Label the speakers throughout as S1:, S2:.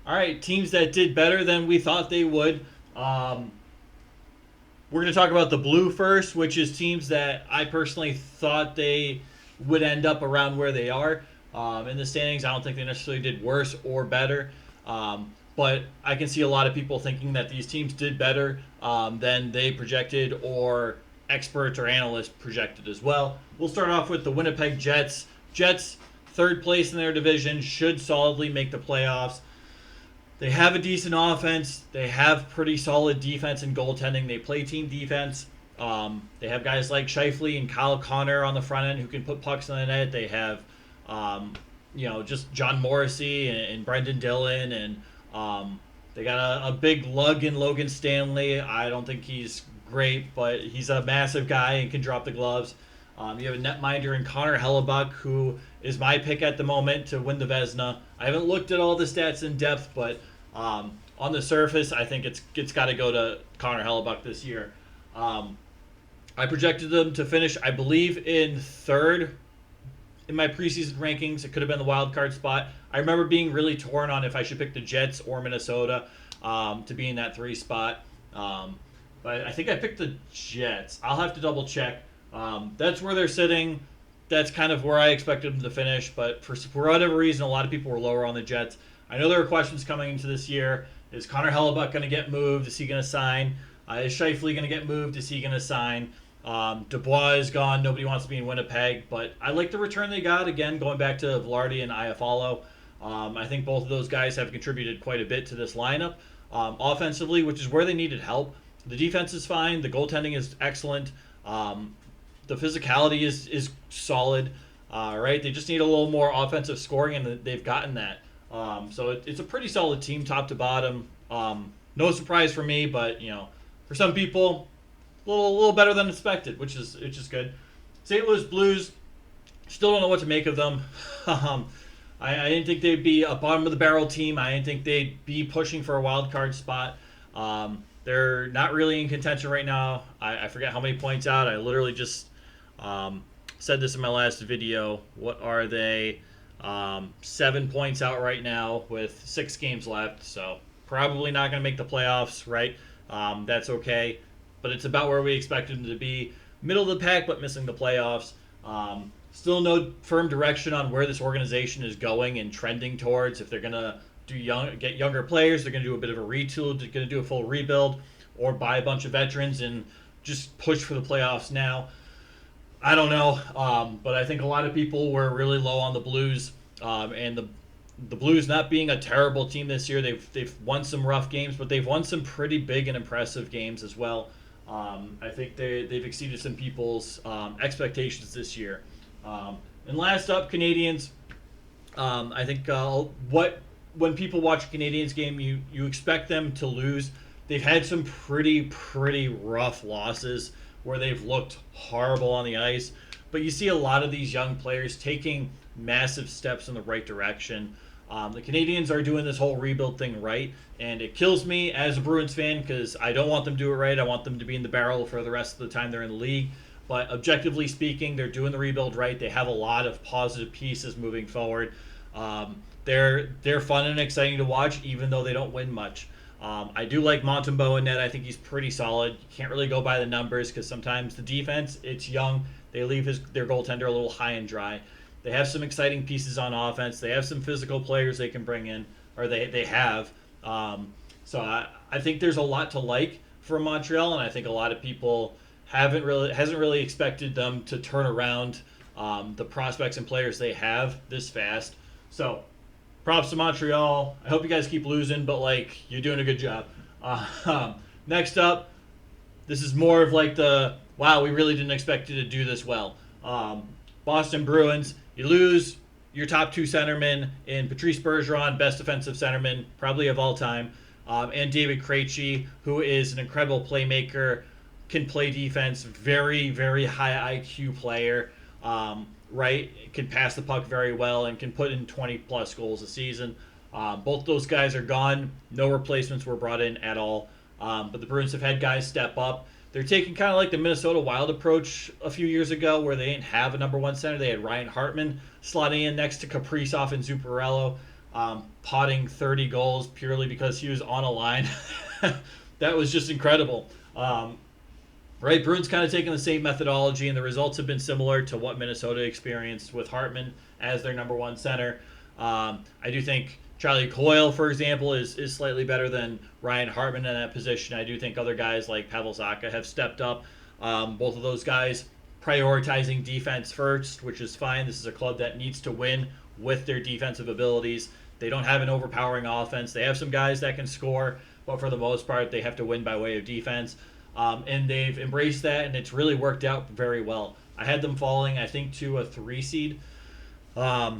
S1: All right, teams that did better than we thought they would. Um, we're going to talk about the blue first, which is teams that I personally thought they would end up around where they are in the standings. I don't think they necessarily did worse or better, but I can see a lot of people thinking that these teams did better than they projected or experts or analysts projected as well. We'll start off with the Winnipeg Jets. Jets, third place in their division, should solidly make the playoffs. They have a decent offense. They have pretty solid defense and goaltending. They play team defense. They have guys like Shifley and Kyle Connor on the front end who can put pucks in the net. They have, just John Morrissey and Brendan Dillon, and they got a big lug in Logan Stanley. I don't think he's great, but he's a massive guy and can drop the gloves. You have a netminder in Connor Hellebuck, who is my pick at the moment to win the Vezina. I haven't looked at all the stats in depth, but on the surface, I think it's got to go to Connor Hellebuck this year. I projected them to finish, I believe, in third in my preseason rankings. It could have been the wild card spot. I remember being really torn on if I should pick the Jets or Minnesota to be in that three spot. But I think I picked the Jets. I'll have to double check. That's where they're sitting. That's kind of where I expected them to finish. But for whatever reason, a lot of people were lower on the Jets. I know there are questions coming into this year. Is Connor Hellebuck going to get moved? Is he going to sign? Is Shifley going to get moved? Is he going to sign? Dubois is gone. Nobody wants to be in Winnipeg. But I like the return they got. Again, going back to Velarde and Iafallo. I think both of those guys have contributed quite a bit to this lineup. Offensively, which is where they needed help. The defense is fine. The goaltending is excellent. The physicality is solid. Right? They just need a little more offensive scoring, and they've gotten that. So it's a pretty solid team, top to bottom. No surprise for me, but for some people, a little better than expected, which is good. St. Louis Blues, still don't know what to make of them. I didn't think they'd be a bottom of the barrel team. I didn't think they'd be pushing for a wild card spot. They're not really in contention right now. I forget how many points out. I literally just said this in my last video. What are they? 7 points out right now with 6 games left. So probably not going to make the playoffs, right? That's okay. But it's about where we expected them to be. Middle of the pack, but missing the playoffs. Still no firm direction on where this organization is going and trending towards. If they're going to get younger players, they're going to do a bit of a retool, they're going to do a full rebuild, or buy a bunch of veterans and just push for the playoffs now. I don't know, but I think a lot of people were really low on the Blues, and the Blues not being a terrible team this year. They've won some rough games, but they've won some pretty big and impressive games as well. I think they've exceeded some people's expectations this year. And last up, Canadiens. I think when people watch a Canadiens game, you expect them to lose. They've had some pretty rough losses where they've looked horrible on the ice. But you see a lot of these young players taking massive steps in the right direction. The Canadiens are doing this whole rebuild thing right, and it kills me as a Bruins fan because I don't want them to do it right. I want them to be in the barrel for the rest of the time they're in the league. But objectively speaking, they're doing the rebuild right. They have a lot of positive pieces moving forward. They're fun and exciting to watch, even though they don't win much. I do like Montembeault in net. I think he's pretty solid. You can't really go by the numbers because sometimes the defense, it's young. They leave their goaltender a little high and dry. They have some exciting pieces on offense. They have some physical players they can bring in, or they have. So I think there's a lot to like from Montreal, and I think a lot of people hasn't really expected them to turn around the prospects and players they have this fast. So props to Montreal. I hope you guys keep losing, but you're doing a good job. Next up, this is more of wow, we really didn't expect you to do this well. Boston Bruins, you lose your top 2 centermen in Patrice Bergeron, best defensive centerman probably of all time, and David Krejci, who is an incredible playmaker, can play defense, very high IQ player. Right, can pass the puck very well and can put in 20-plus goals a season. Both those guys are gone. No replacements were brought in at all. But the Bruins have had guys step up. They're taking kind of like the Minnesota Wild approach a few years ago where they didn't have a number 1 center. They had Ryan Hartman slotting in next to Kaprizov and Zuccarello. potting 30 goals purely because he was on a line. That was just incredible. Right, Bruins kind of taking the same methodology, and the results have been similar to what Minnesota experienced with Hartman as their number one center. I do think Charlie Coyle, for example, is slightly better than Ryan Hartman in that position. I do think other guys like Pavel Zacha have stepped up. Both of those guys prioritizing defense first, which is fine. This is a club that needs to win with their defensive abilities. They don't have an overpowering offense. They have some guys that can score, but for the most part, they have to win by way of defense. And they've embraced that, and it's really worked out very well. I had them falling, I think, to a 3 seed. Yeah,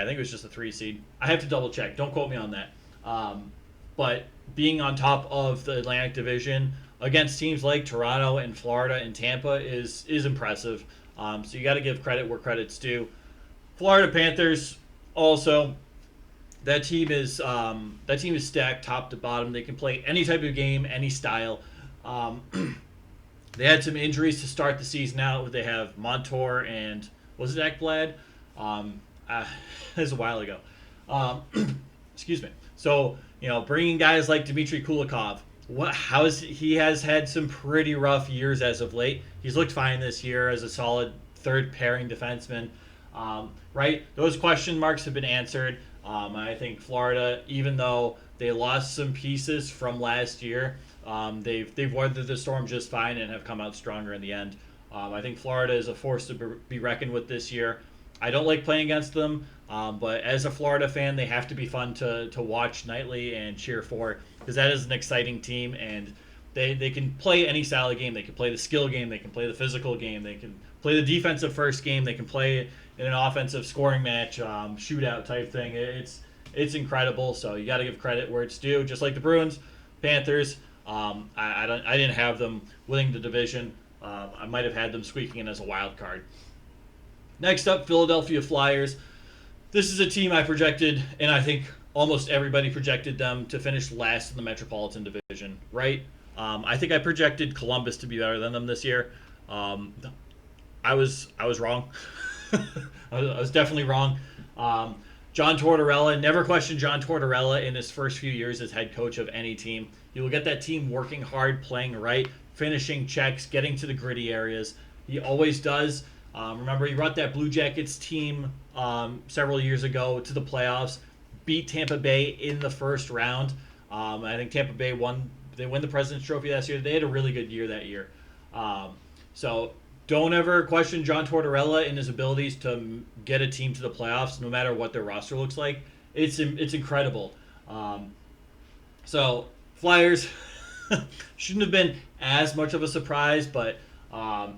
S1: I think it was just a 3 seed. I have to double check. Don't quote me on that. But being on top of the Atlantic Division against teams like Toronto and Florida and Tampa is impressive. So you got to give credit where credit's due. Florida Panthers also. That team is stacked top to bottom. They can play any type of game, any style. They had some injuries to start the season out. They have Montour and was it Ekblad? It was a while ago. Excuse me. So bringing guys like Dmitry Kulikov. He has had some pretty rough years as of late. He's looked fine this year as a solid third pairing defenseman. Right, those question marks have been answered. I think Florida, even though they lost some pieces from last year, they've weathered the storm just fine and have come out stronger in the end. I think Florida is a force to be reckoned with this year. I don't like playing against them, but as a Florida fan, they have to be fun to watch nightly and cheer for, because that is an exciting team, and they can play any style of game. They can play the skill game. They can play the physical game. They can play the defensive first game. They can play in an offensive scoring match, shootout type thing. It's incredible. So you got to give credit where it's due. Just like the Bruins, Panthers. I didn't have them winning the division. I might have had them squeaking in as a wild card. Next up, Philadelphia Flyers. This is a team I projected, and I think almost everybody projected them to finish last in the Metropolitan Division. Right? I think I projected Columbus to be better than them this year. I was wrong. I was definitely wrong. John Tortorella, never question John Tortorella in his first few years as head coach of any team. You will get that team working hard, playing right, finishing checks, getting to the gritty areas. He always does. Remember, he brought that Blue Jackets team several years ago to the playoffs, beat Tampa Bay in the first round. I think Tampa Bay won the President's Trophy last year. They had a really good year that year. So don't ever question John Tortorella and his abilities to get a team to the playoffs, no matter what their roster looks like. It's incredible. So Flyers shouldn't have been as much of a surprise, but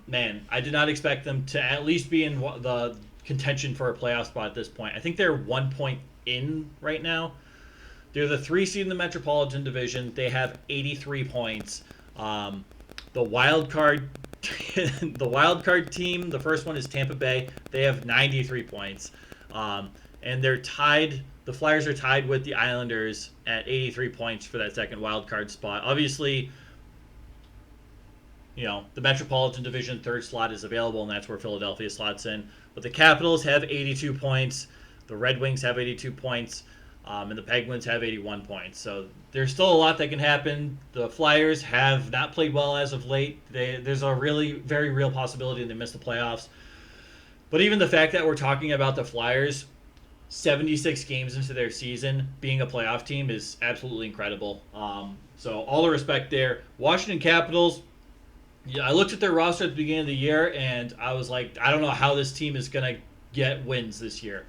S1: man, I did not expect them to at least be in the contention for a playoff spot at this point. I think they're 1 point in right now. They're the 3 seed in the Metropolitan Division. They have 83 points. The wild card team, the first one is Tampa Bay. They have 93 points. And they're tied. The Flyers are tied with the Islanders at 83 points for that second wild card spot. Obviously, the Metropolitan Division third slot is available, and that's where Philadelphia slots in. But the Capitals have 82 points. The Red Wings have 82 points. And the Penguins have 81 points. So there's still a lot that can happen. The Flyers have not played well as of late. There's a really very real possibility they miss the playoffs. But even the fact that we're talking about the Flyers 76 games into their season being a playoff team is absolutely incredible. So all the respect there. Washington Capitals, I looked at their roster at the beginning of the year, and I was like, I don't know how this team is going to get wins this year.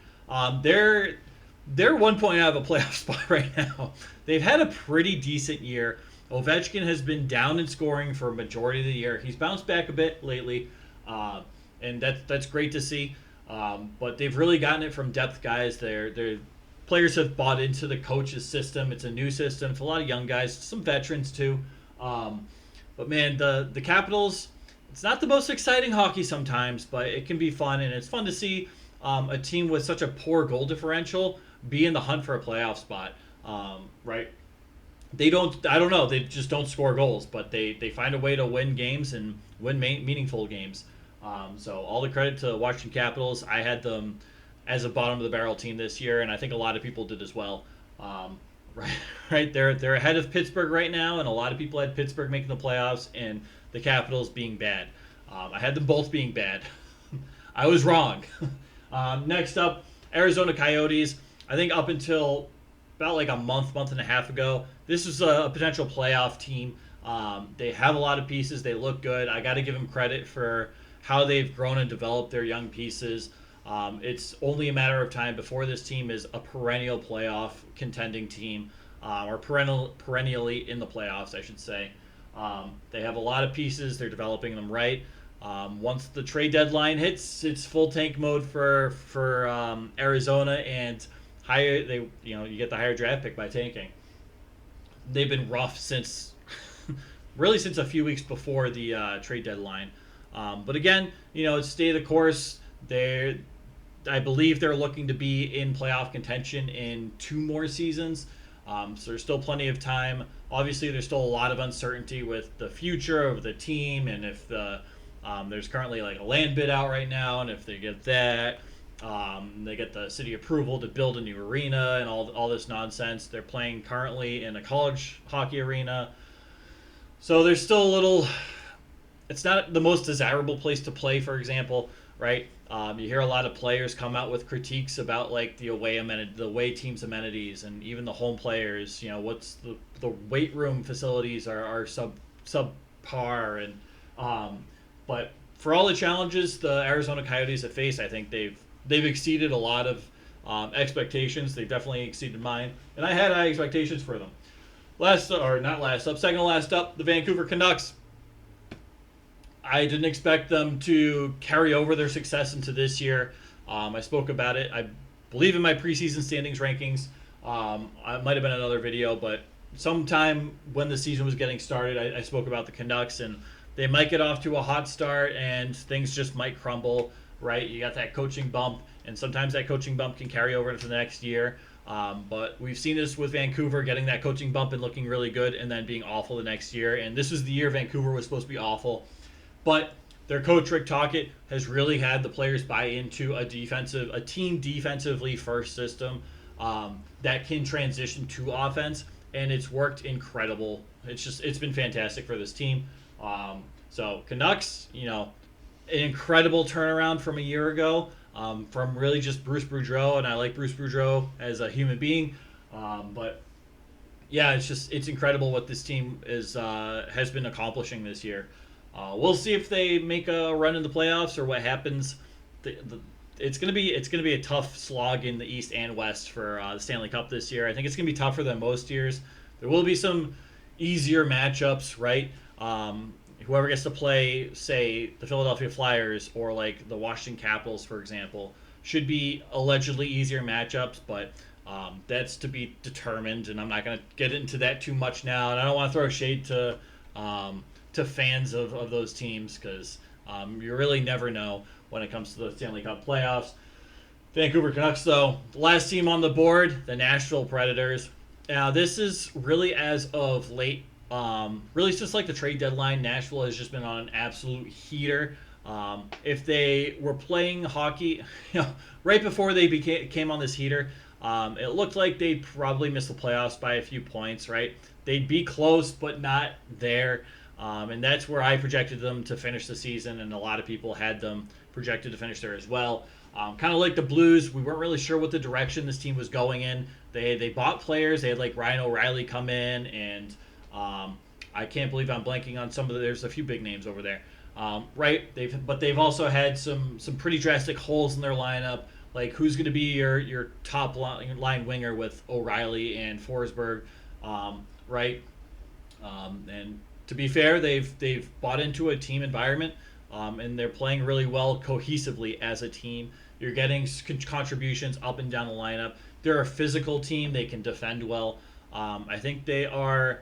S1: They're 1 point out of a playoff spot right now. They've had a pretty decent year. Ovechkin has been down in scoring for a majority of the year. He's bounced back a bit lately, and that's great to see. But they've really gotten it from depth guys. Their players have bought into the coach's system. It's a new system. It's a lot of young guys, some veterans too. But man, the Capitals, it's not the most exciting hockey sometimes, but it can be fun, and it's fun to see a team with such a poor goal differential be in the hunt for a playoff spot. Right? They just don't score goals, but they find a way to win games and win meaningful games. So all the credit to the Washington Capitals. I had them as a bottom of the barrel team this year, and I think a lot of people did as well. Um, right, right, they're ahead of Pittsburgh right now, and a lot of people had Pittsburgh making the playoffs and the Capitals being bad. I had them both being bad. I was wrong. Next up, Arizona Coyotes. I think up until about like a month and a half ago, this was a potential playoff team. They have a lot of pieces. They look good. I got to give them credit for how they've grown and developed their young pieces. It's only a matter of time before this team is a perennial playoff contending team, or perennially in the playoffs, I should say. They have a lot of pieces. They're developing them right. Once the trade deadline hits, it's full tank mode for Arizona, and higher you get the higher draft pick by tanking. They've been rough since really since a few weeks before the trade deadline. But again, it's stay the course. I believe they're looking to be in playoff contention in 2 more seasons. So there's still plenty of time. Obviously, there's still a lot of uncertainty with the future of the team, and if there's currently like a land bid out right now, and if they get that, they get the city approval to build a new arena and all this nonsense. They're playing currently in a college hockey arena. So there's still a little. It's not the most desirable place to play, for example, right? You hear a lot of players come out with critiques about like the away teams' amenities, and even the home players. What's the weight room facilities are subpar, and but for all the challenges the Arizona Coyotes have faced, I think they've exceeded a lot of expectations. They've definitely exceeded mine, and I had high expectations for them. Second to last up, the Vancouver Canucks. I didn't expect them to carry over their success into this year. I spoke about it, I believe, in my preseason standings rankings. It might have been another video, but sometime when the season was getting started, I spoke about the Canucks, and they might get off to a hot start, and things just might crumble, right? You got that coaching bump, and sometimes that coaching bump can carry over into the next year. But we've seen this with Vancouver getting that coaching bump and looking really good, and then being awful the next year. And this was the year Vancouver was supposed to be awful. But their coach, Rick Tocchet, has really had the players buy into a team defensively first system that can transition to offense, and it's worked incredible. It's been fantastic for this team. So Canucks, an incredible turnaround from a year ago, from really just Bruce Boudreau, and I like Bruce Boudreau as a human being. But yeah, it's incredible what this team has been accomplishing this year. We'll see if they make a run in the playoffs or what happens. It's gonna be a tough slog in the East and West for the Stanley Cup this year. I think it's gonna be tougher than most years. There will be some easier matchups, right? Whoever gets to play, say, the Philadelphia Flyers or like the Washington Capitals, for example, should be allegedly easier matchups, but that's to be determined, and I'm not going to get into that too much now. And I don't want to throw shade to fans of those teams, because you really never know when it comes to the Stanley Cup playoffs. Vancouver Canucks, though, the last team on the board, the Nashville Predators. Now, this is really as of late. Really since like the trade deadline, Nashville has just been on an absolute heater. If they were playing hockey, right before they came on this heater, it looked like they'd probably miss the playoffs by a few points, right? They'd be close, but not there. And that's where I projected them to finish the season, and a lot of people had them projected to finish there as well. Kind of like the Blues, we weren't really sure what the direction this team was going in. They bought players. They had like Ryan O'Reilly come in, and I can't believe I'm blanking on there's a few big names over there. Right? They've also had some pretty drastic holes in their lineup. Like, who's going to be your top line winger with O'Reilly and Forsberg, right? And to be fair, they've bought into a team environment, and they're playing really well cohesively as a team. You're getting contributions up and down the lineup. They're a physical team. They can defend well. I think they are.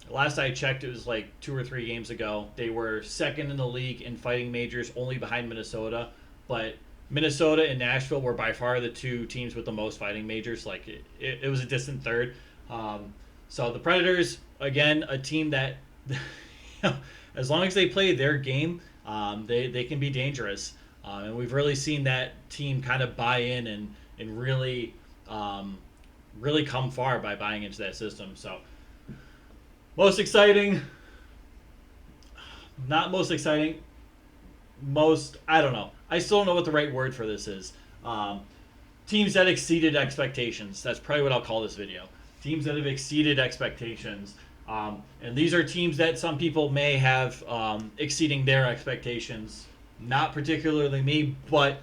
S1: Last I checked, it was like 2 or 3 games ago. They were second in the league in fighting majors, only behind Minnesota. But Minnesota and Nashville were by far the 2 teams with the most fighting majors. Like it was a distant third. So the Predators, again, a team that, as long as they play their game, they can be dangerous. And we've really seen that team kind of buy in and really really come far by buying into that system. So most exciting, not most exciting, most, I don't know. I still don't know what the right word for this is. Teams that exceeded expectations. That's probably what I'll call this video. Teams that have exceeded expectations. And these are teams that some people may have exceeding their expectations. Not particularly me, but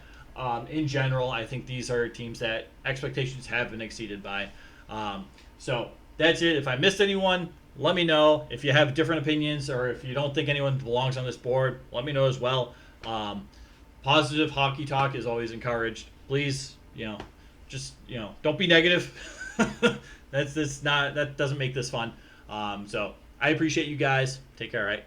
S1: in general, I think these are teams that expectations have been exceeded by. So that's it. If I missed anyone, let me know. If you have different opinions or if you don't think anyone belongs on this board, let me know as well. Positive hockey talk is always encouraged. Please, just don't be negative. That doesn't make this fun. So I appreciate you guys. Take care, all right?